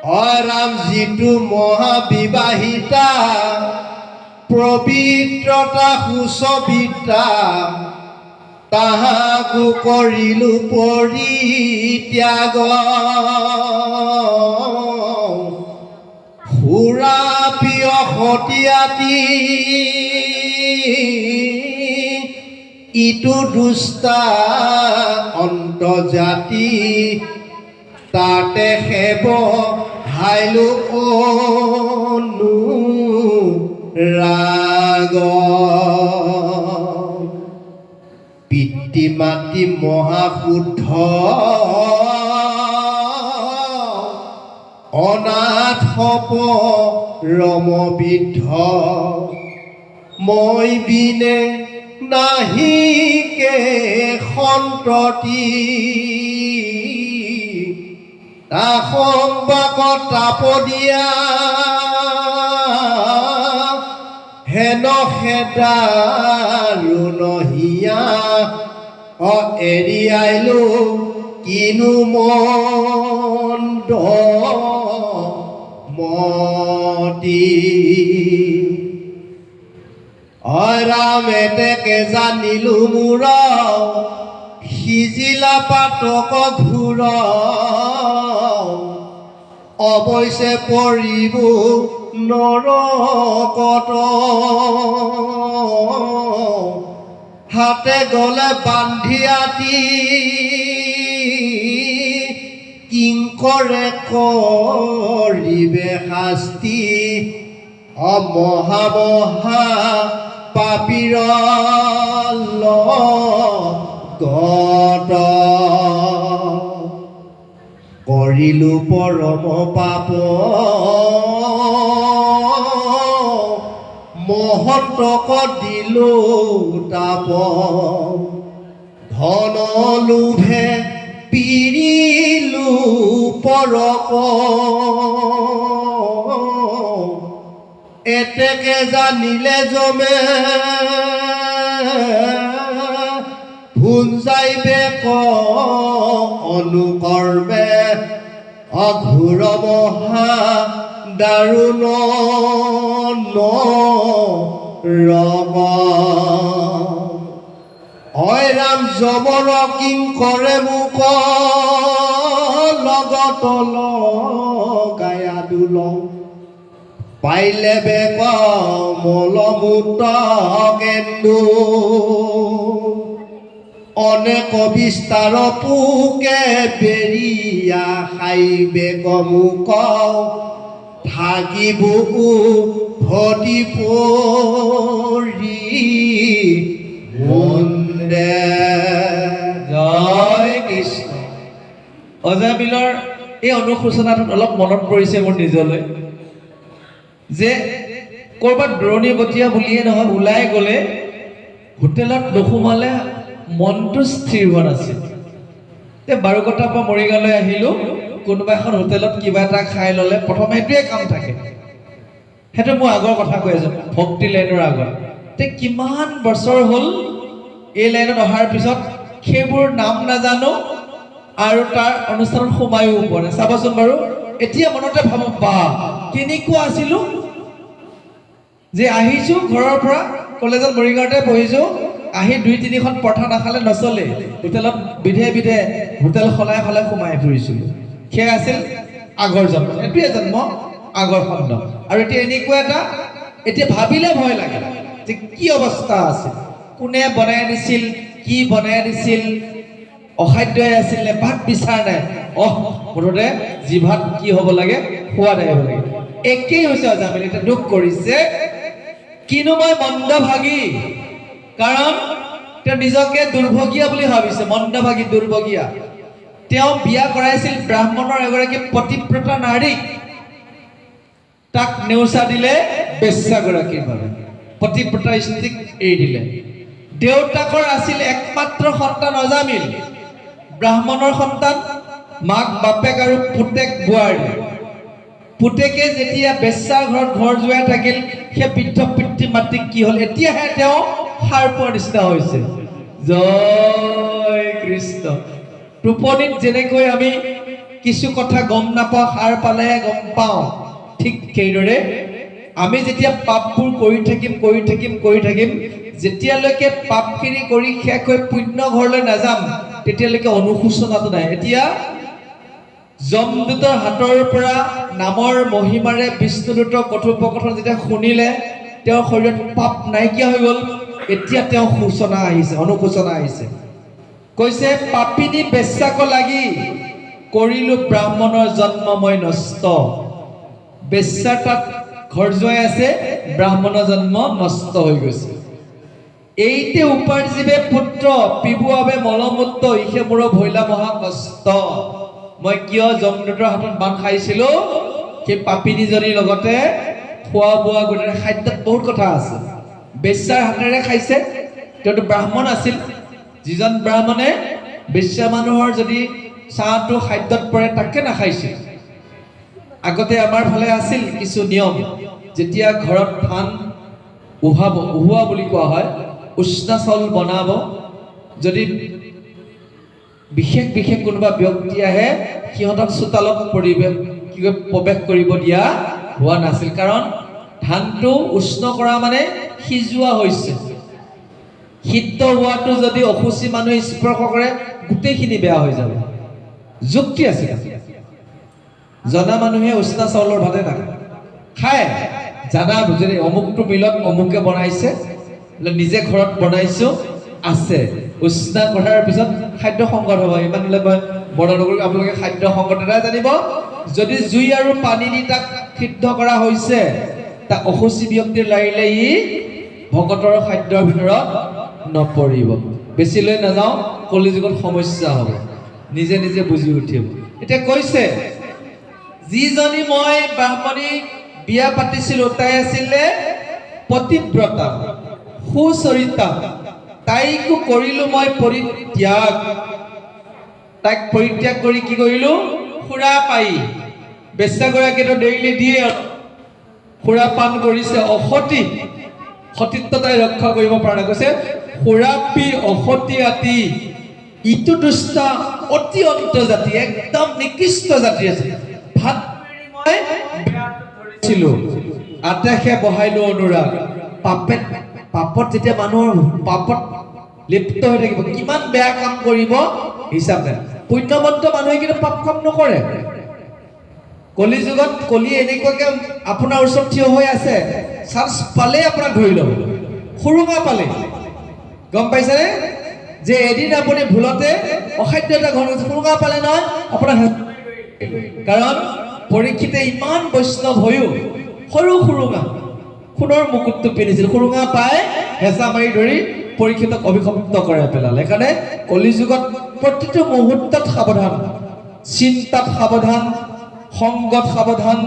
ৰাম যিটো মহাবিবাহিতা পবিত্ৰতা সুচবিতা তাহাকো কৰিলো পৰিত্যাগ সুৰা প্ৰিয় সতীয়াতি ইটো দুষ্টা অন্তৰ্জাতি তাতে সেৱ হাইলো অনুৰাগ পিতৃ মাতৃ মহাশুদ্ধ অনাথ ৰমবৃদ্ধ মই বিনে নাহিকে সন্ততি তাসম্বাক তাপদীয়া হেন খেদাৰো নহিয়া এৰিয়াইলো কিনো মন্দ মতি ৰাম এতেকে জানিলো মোৰ সিজিলা পাতক ঘূৰ অৱশ্যে পৰিব নৰকত হাতে গলে বান্ধি আতি কিংকৰে কৰিবে শাস্তি মহা পাপীৰ লগত কৰিলো পৰম পাপ মহন্তক দিলো তাপ ধন লোভে পিৰিলো পৰক এতেকে জানিলে জমে ভুল যাইবে অনুকৰ্মে অঘোৰ মহা দাৰুণ নৰক ৰাম যমৰ কিংকৰে মোক লগত লগায়া দুল পাইলে বেক মলমূত্ৰ কেন্দু অনেক বিস্তাৰ পোকে বেৰিয়া খাইবে গমুক থাকিব ভতি পৰি মুণ্ডে জয় কৃষ্ণ। অজামিলৰ এই অনুশোচনাটোত অলপ মনত পৰিছে মোৰ নিজলৈ যে ক'ৰবাত দূৰণিবতীয়া বুলিয়ে নহয় ওলাই গ'লে হোটেলত নোসোমালে মনটো স্থিৰ হোৱা নাছিল। বাৰুকটাৰ পৰা মৰিগাঁৱলৈ আহিলোঁ, কোনোবা এখন হোটেলত কিবা এটা খাই ল'লে প্ৰথমে সেইটোৱে কাম থাকে। সেইটো মোৰ আগৰ কথা কৈ আছোঁ, ভক্তি লাইনৰ আগত। কিমান বছৰ হ'ল এই লাইনত অহাৰ পিছত সেইবোৰ নাম নাজানো আৰু তাৰ অনুষ্ঠানত সোমায়ো পোৱা নাই। চাবচোন বাৰু, এতিয়া মনতে ভাবোঁ বা কেনেকুৱা আছিলোঁ যে আহিছোঁ ঘৰৰ পৰা, কলেজত মৰিগাঁৱতে পঢ়িছোঁ, আহি 2-3খন পৰঠা নাখালে নচলে, হোটেলত বিধে বিধে হোটেল সলাই সলাই সোমাই ফুৰিছিলোঁ। সেয়া আছিল আগৰ জন্ম, এইটোৱে জন্ম আগৰ খণ্ড। আৰু এতিয়া এনেকুৱা এটা, এতিয়া ভাবিলে ভয় লাগে যে কি অৱস্থা আছিল, কোনে বনাই দিছিল, কি বনাই দিছিল, অখাদ্যই আছিল নে, ভাত বিচাৰ নাই, মুঠতে জিভাত কি হ'ব লাগে, সোৱাদ আহিব লাগে। একেই হৈছে অজামিল। এতিয়া দুখ কৰিছে কিনো মই মন্দভাগী, কাৰণ তেওঁ নিজকে দুৰ্ভগীয়া বুলি ভাবিছে, মন্দভাগী দুৰ্ভগীয়া। তেওঁ বিয়া কৰাইছিল ব্ৰাহ্মণৰ এগৰাকী পতিব্ৰতা নাৰীক, তাক নেওচা দিলে বেশ্যাগৰাকীৰ বাবে, পতিব্ৰতা স্ত্ৰীক এৰি দিলে। দেউতাকৰ আছিল একমাত্ৰ সন্তান অজামিল, ব্ৰাহ্মণৰ সন্তান, মাক বাপেক আৰু পুতেক বোৱাৰী। পুতেকে যেতিয়া বেশ্যাৰ ঘৰত ঘৰ জোৱাই থাকিল, সেই বৃদ্ধ পিতৃ মাতৃক কি হ'ল, এতিয়াহে তেওঁ সাৰ পোৱাৰ নিচিনা হৈছে। জয় কৃষ্ণ। টোপনিত যেনেকৈ আমি কিছু কথা গম নাপাওঁ, সাৰ পালেহে গম পাওঁ। ঠিক সেইদৰে আমি যেতিয়া পাপবোৰ কৰি থাকিম, যেতিয়ালৈকে পাপখিনি কৰি শেষ হৈ পুণ্য ঘৰলৈ নাযাম, তেতিয়ালৈকে অনুশোচনাটো নাই। এতিয়া যমদূতৰ হাতৰ পৰা নামৰ মহিমাৰে বিষ্ণুদূতৰ কথোপকথন যেতিয়া শুনিলে, তেওঁৰ শৰীৰত পাপ নাইকিয়া হৈ গ'ল। এতিয়া তেওঁ সূচনা আহিছে, অনুশোচনা আহিছে। কৈছে, পাপিনী বেশ্যাক লাগি কৰিলো ব্ৰাহ্মণৰ জন্ম মই নষ্ট। বেশ্যাৰ তাত ঘৰ জোৱাই আছে, ব্ৰাহ্মণৰ জন্ম নষ্ট হৈ গৈছে। এইতে উপাৰ্জিবে পুত্ৰ পিবুৱাবে মলমূত্ৰ ইহে মোৰ ভৈলা মহা কষ্ট। মই কিয় যমদূতৰ হাতত বান খাইছিলো, সেই পাপিনীজনীৰ লগতে খোৱা বোৱা গোটেই খাদ্যত বহুত কথা আছে। বেশ্যাৰ হাতেৰে খাইছে, তেওঁতো ব্ৰাহ্মণ আছিল। যিজন ব্ৰাহ্মণে বেশ্যা মানুহৰ যদি চাহটো খাদ্যত পৰে তাকে নাখাইছিল। আগতে আমাৰ ফালে আছিল কিছু নিয়ম, যেতিয়া ঘৰত ধান উহোৱা বুলি কোৱা হয়, উষ্ণা চাউল বনাব, যদি বিশেষ কোনোবা ব্যক্তি আহে, সিহঁতক চোতালত প্ৰৱেশ কৰিব দিয়া হোৱা নাছিল। কাৰণ ধানটো উষ্ণ কৰা মানে সিজোৱা হৈছে। সিদ্ধ হোৱাটো যদি অসুচি মানুহে স্পৰ্শ কৰে, গোটেইখিনি বেয়া হৈ যাব। যুক্তি আছিল। জনা মানুহে উষ্ণা চাউলৰ ভাতে খায়, জানা যদি অমুকটো মিলত অমুকে বনাইছে, নিজে ঘৰত বনাইছো আছে, উষ্ণা কৰাৰ পিছত খাদ্য সংকট হ'ব। ইমান মই বৰ্ণনা নকৰো, আপোনালোকে খাদ্য সংকট এটা জানিব। যদি জুই আৰু পানী দি তাক সিদ্ধ কৰা হৈছে, তাক অসুচি ব্যক্তিৰ লাগিলে ই ভকতৰ খাদ্যৰ ভিতৰত নপৰিব। বেছি লৈ নাযাওঁ, কলিযুগত সমস্যা হ'ব, নিজে বুজি উঠিব। এতিয়া কৈছে, যিজনী মই ব্ৰাহ্মণী বিয়া পাতিছিলো, তাই আছিলে পতিব্ৰতা, সুচৰিতা। তাইকো কৰিলো মই পৰিত্যাগ। তাইক পৰিত্যাগ কৰি কি কৰিলো, সুৰা পাই। বেশ্যাগৰাকীয়েতো ডেইলি দিয়ে, সুৰা পান কৰিছে, অসতী সতীত্ব তাই ৰক্ষা কৰিব পৰা নাই। কৈছে, সুৰা পি অসতী আতি, ইটো দুষ্ট অতি অন্ত জাতি, একদম নিকৃষ্ট জাতি আছে। ভাত মই ধৰিছিলো, আটাশে বহাইলো অনুৰাগ। পাপত যেতিয়া মানুহৰ পাপত লিপ্ত হৈ থাকিব, কিমান বেয়া কাম কৰিব হিচাপ নাই। পুণ্যৱন্ত মানুহে কিন্তু পাপ কাম নকৰে। কলি যুগত কলি এনেকুৱাকে আপোনাৰ ওচৰত থিয় হৈ আছে, চান্স পালে আপোনাক ধৰি ল'ব, সুৰুঙা পালে। গম পাইছেনে? যে এদিন আপুনি ভুলতে অখাদ্য এটা গ্ৰহণ কৰিছে, সুৰুঙা পালে নহয় আপোনাৰ। কাৰণ পৰীক্ষিতে ইমান বৈষ্ণৱ হৈও সৰু সুৰুঙা সোণৰ মুকুটটো পিন্ধিছিল, সুৰুঙা পাই হেঁচা মাৰি ধৰি পৰীক্ষিতক অভিশপ্ত কৰাই পেলালে। সেইকাৰণে কলিযুগত প্ৰতিটো মুহূৰ্তত সাৱধান, চিন্তাত সাৱধান, সংগত সাৱধান,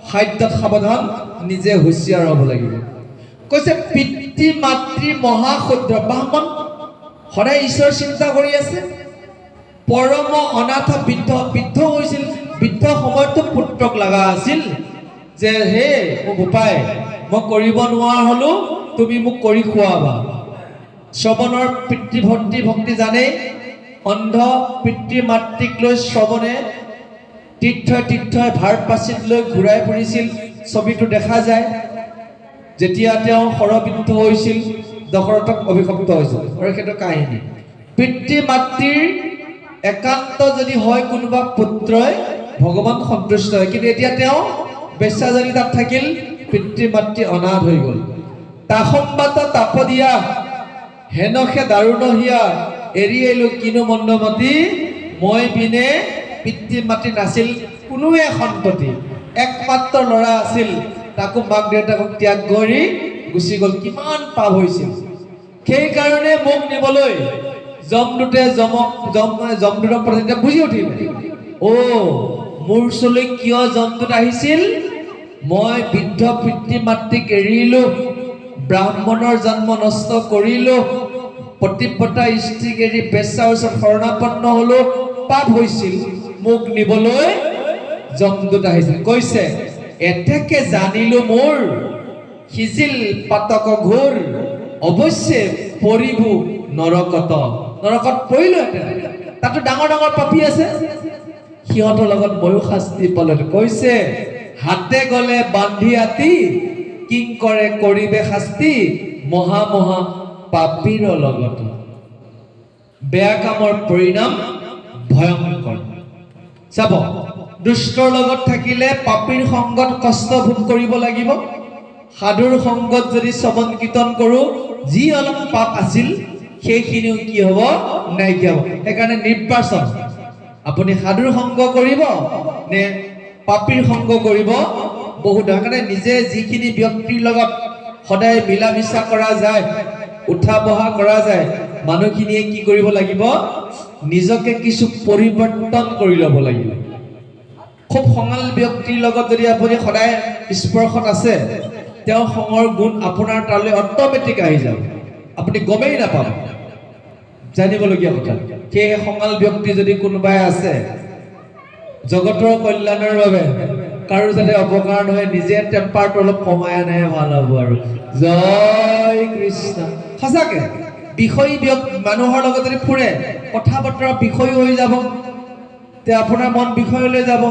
খাদ্যত সাৱধান, নিজে হুঁচিয়াৰ হ'ব লাগিব। কৈছে, পিতৃ মাতৃ মহাশুদ্ধ ব্ৰাহ্মণ সদায় ঈশ্বৰ চিন্তা কৰি আছে। পৰম অনাথ বৃদ্ধ হৈছিল। বৃদ্ধ সময়তো পুত্ৰক লগা আছিল যে, হে মোক উপায়, মই কৰিব নোৱাৰা হলো, তুমি মোক কৰি খুৱাবা। শ্ৰৱণৰ ভক্তি জানেই, অন্ধ পিতৃ মাতৃক লৈ শ্ৰৱণে তীৰ্থই ভাৰত পাচিত লৈ ঘূৰাই ফুৰিছিল। ছবিটো দেখা যায়। যেতিয়া তেওঁ শৰবৃদ্ধ হৈছিল, দশৰথক অভিশপ্ত হৈছিল, আৰু সেইটো কাহিনী। পিতৃ মাতৃৰ একান্ত যদি হয় কোনোবা পুত্ৰই, ভগৱান সন্তুষ্ট হয়। কিন্তু এতিয়া তেওঁ বেশ্যাজনী তাত থাকিল, পিতৃ মাতৃ অনাথ হৈ গ'ল। তাসম্বাত তাপ দিয়া হেনসে দাৰুণ হিয়া, এৰি আহিলো কিনো মন্দমতি, মই বিনে পিতৃ মাতৃ নাছিল কোনোৱে সন্ততি। একমাত্ৰ ল'ৰা আছিল, তাকো মাক দেউতাকক ত্যাগ কৰি গুচি গ'ল। কিমান পাপ হৈছিল। সেইকাৰণে মোক নিবলৈ যমদূতে যমদূতক পঠাইছিল। বুজি উঠিল, মোৰ ওচৰলৈ কিয় যমদূত আহিছিল? মই বৃদ্ধ পিতৃ মাতৃক এৰিলো, ব্ৰাহ্মণৰ জন্ম নষ্ট কৰিলো, পতিব্ৰতা স্ত্ৰীক এৰি বেশ্যাৰ ওচৰত শৰণাপন্ন হলো, পাপ হৈছিল। মোক নিবলৈ যমদূত আহিছিল। কৈছে, এতেকে জানিলো মোৰ সিজিল পাতক ঘোৰ, অৱশ্যে পৰিবু নৰকত। নৰকত পৰিলোহেঁতেন, তাতো ডাঙৰ ডাঙৰ পাপী আছে। সিহঁতৰ লগত ময়ো শাস্তি পালো কৈছে হাতে গলে বান্ধি আতি কিং কৰে কৰিবে শাস্তি মহা মহা পাপীৰ লগত বেয়া কামৰ পৰিণাম ভয়ংকৰ চাব দুষ্টৰ লগত থাকিলে পাপীৰ সংগত কষ্ট ভোগ কৰিব লাগিব সাধুৰ সংগত যদি শ্ৰৱণ কীৰ্তন কৰো যি অলপ পাপ আছিল সেইখিনিও কি হ'ব নাইকিয়া হ'ব সেইকাৰণে নিৰ্বাচন আপুনি সাধুৰ সংগ কৰিব নে পাপীৰ সংগ কৰিব বহুত সেইকাৰণে নিজে যিখিনি ব্যক্তিৰ লগত সদায় মিলা মিছা কৰা যায় উঠা বহা কৰা যায় মানুহখিনিয়ে কি কৰিব লাগিব নিজকে কিছু পৰিৱৰ্তন কৰি ল'ব লাগিব খুব খঙাল ব্যক্তিৰ লগত যদি আপুনি সদায় স্পৰ্শত আছে তেওঁৰ খঙৰ গুণ আপোনাৰ তালৈ অট'মেটিক আহি যাব আপুনি গমেই নাপাব জানিবলগীয়া কথা সেয়ে খঙাল ব্যক্তি যদি কোনোবাই আছে জগতৰ কল্যাণৰ বাবে কাৰো যাতে অপকাৰ নহয় নিজে টেম্পাৰটো অলপ কমাই আনে ভাল হ'ব আৰু জয় কৃষ্ণ সঁচাকে বিষয় মানুহৰ লগত যদি ফুৰে কথা বতৰা বিষয় হৈ যাব তে আপোনাৰ মন বিষয়লৈ যাব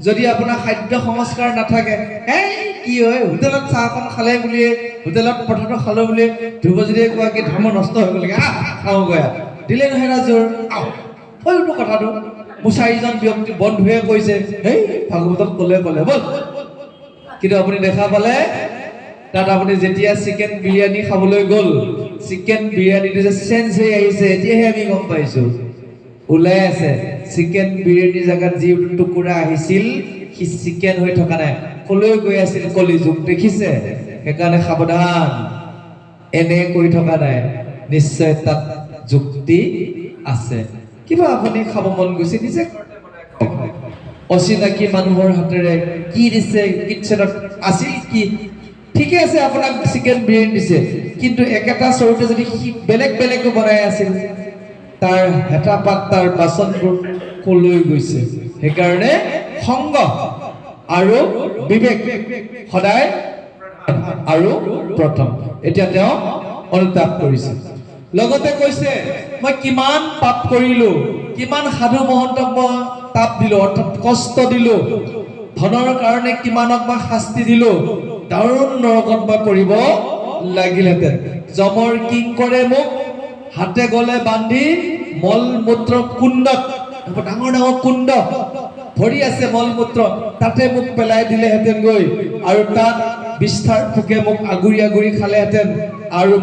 যদি আপোনাৰ খাদ্য সংস্কাৰ নাথাকে এই কি হয় হোটেলত চাহখন খালে বুলিয়ে হোটেলত পথাৰটো খালো বুলিয়ে ধ্ৰুৱজ্যোতিয়ে কোৱা কি ধৰ্ম নষ্ট হৈ গ'ল খাওঁ গয়া দিলে নহয় ৰাজুৰ হয়তো কথাটো মোৰ চাৰিজন ব্যক্তি বন্ধুৱে কৈছে হেই ভাগৱতত ক'লে বল কিন্তু আপুনি দেখা পালে তাত আপুনি যেতিয়া চিকেন বিৰিয়ানী খাবলৈ গ'ল চিকেন বিৰিয়ানীটো যে চেঞ্জ হৈ আহিছে এতিয়াহে আমি গম পাইছো ওলাই আছে চিকেন বিৰিয়ানীৰ জেগাত যি টুকুৰা আহিছিল সি চিকেন হৈ থকা নাই কলৈ গৈ আছিল কলিযুগ দেখিছে সেইকাৰণে সাৱধান এনে কৰি থকা নাই নিশ্চয় তাত যুক্তি আছে কিবা আপুনি খাব মন গৈছে নিজে অচিনাকি মানুহৰ হাতেৰে কি দিছে কিটচেনত আছিল কি ঠিকে আছে আপোনাক চিকেন বিৰিয়ানী দিছে কিন্তু একেটা চৰুতে যদি বেলেগ বেলেগো বনাই আছিল তাৰ হেতা পাত তাৰ বাচনবোৰ কলৈ গৈছে সেইকাৰণে সংগ আৰু বিবেক সদায় আৰু প্ৰথম এতিয়া তেওঁ অনুতাপ কৰিছে লগতে কৈছে মই কিমান পাপ কৰিলো কিমান সাধু মহন্তক মই তাপ দিলো অৰ্থাৎ কষ্ট দিলো ধনৰ কাৰণে কিমানক মই শাস্তি দিলো দাৰুণ নৰকত মই পৰিব লাগিলহেঁতেন যমৰ কিং কৰে মোক হাতে গলে বান্ধি মল মূত্ৰ কুণ্ডত ডাঙৰ ডাঙৰ কুণ্ড ভৰি আছে মল মূত্ৰ তাতে মোক পেলাই দিলেহেঁতেন গৈ আৰু তাত বিস্তাৰ ফুকে মোক আগুৰি আগুৰি খালেহেঁতেন আৰু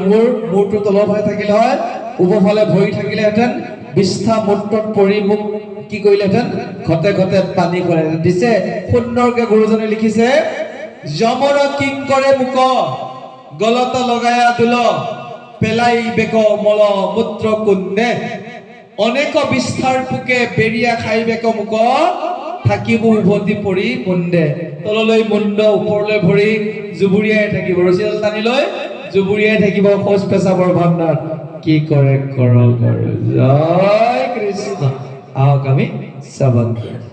মূৰটো তলৰ ফালে থাকিলে হয় ওপৰফালে ভৰি থাকিলেহেঁতেন বিষ্ঠা মূত্ৰত পৰি মোক কি কৰিলেহেঁতেন ঘতে ঘতে পানী কৰে দিছে সুন্দৰকে গুৰুজনে লিখিছে যমৰ কিং কৰে মোক গলত লগায়া দুল পেলাই বেক মল মূত্ৰ কুণ্ডে অনেক বিস্তাৰ ফুকে বেৰিয়া খাই বেক মোক থাকিব উভতি পৰি মুণ্ডে তললৈ মুণ্ড ওপৰলৈ ভৰি জুবুৰিয়াই থাকিব ৰছীডাল টানি লৈ জুবুৰিয়াই থাকিব শৌচ পেচাবৰ ভাণ্ডাৰ কি কৰে কৰক আৰু জয় কৃষ্ণ আহক আমি শ্ৰৱণ কৰোঁ